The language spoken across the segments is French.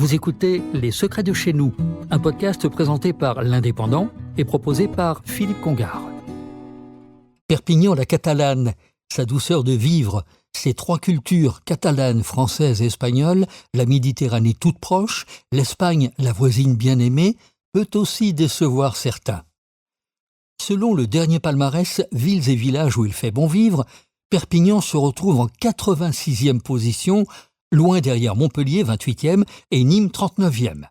Vous écoutez Les Secrets de chez nous, un podcast présenté par l'Indépendant et proposé par Philippe Congar. Perpignan la catalane, sa douceur de vivre, ses trois cultures, catalane, française et espagnole, la Méditerranée toute proche, l'Espagne, la voisine bien-aimée, peut aussi décevoir certains. Selon le dernier palmarès Villes et villages où il fait bon vivre, Perpignan se retrouve en 86e position, loin derrière Montpellier 28e et Nîmes 39e.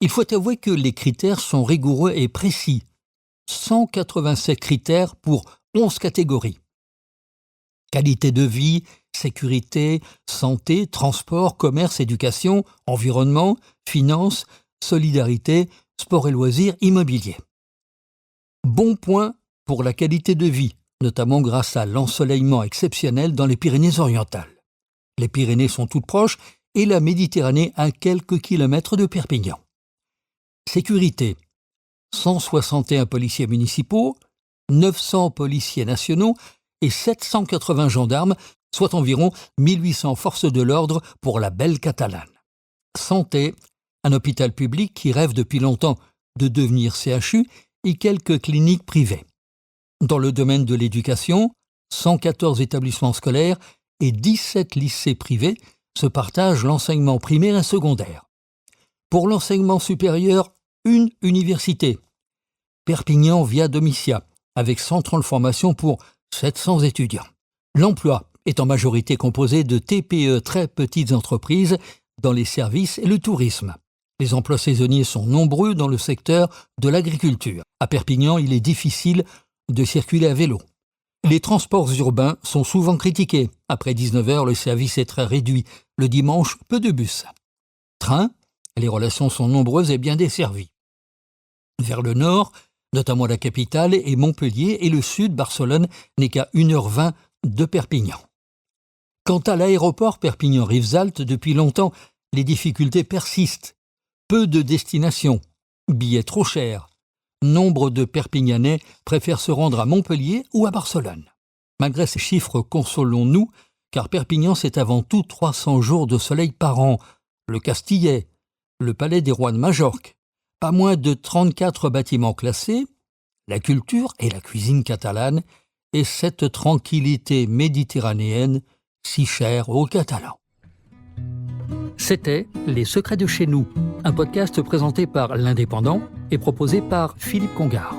Il faut avouer que les critères sont rigoureux et précis. 187 critères pour 11 catégories. Qualité de vie, sécurité, santé, transport, commerce, éducation, environnement, finances, solidarité, sport et loisirs, immobilier. Bon point pour la qualité de vie, notamment grâce à l'ensoleillement exceptionnel dans les Pyrénées-Orientales. Les Pyrénées sont toutes proches et la Méditerranée à quelques kilomètres de Perpignan. Sécurité. 161 policiers municipaux, 900 policiers nationaux et 780 gendarmes, soit environ 1800 forces de l'ordre pour la belle Catalane. Santé. Un hôpital public qui rêve depuis longtemps de devenir CHU et quelques cliniques privées. Dans le domaine de l'éducation, 114 établissements scolaires et 17 lycées privés se partagent l'enseignement primaire et secondaire. Pour l'enseignement supérieur, une université. Perpignan Via Domitia, avec 130 formations pour 700 étudiants. L'emploi est en majorité composé de TPE, très petites entreprises, dans les services et le tourisme. Les emplois saisonniers sont nombreux dans le secteur de l'agriculture. À Perpignan, il est difficile de circuler à vélo. Les transports urbains sont souvent critiqués. Après 19h, le service est très réduit. Le dimanche, peu de bus. Train, les relations sont nombreuses et bien desservies. Vers le nord, notamment la capitale et Montpellier, et le sud, Barcelone, n'est qu'à 1h20 de Perpignan. Quant à l'aéroport Perpignan-Rivesaltes, depuis longtemps, les difficultés persistent. Peu de destinations, billets trop chers. Nombre de Perpignanais préfèrent se rendre à Montpellier ou à Barcelone. Malgré ces chiffres, consolons-nous, car Perpignan, c'est avant tout 300 jours de soleil par an. Le Castillet, le Palais des Rois de Majorque, pas moins de 34 bâtiments classés, la culture et la cuisine catalane, et cette tranquillité méditerranéenne si chère aux Catalans. C'était Les Secrets de chez nous, un podcast présenté par l'Indépendant et proposé par Philippe Congar.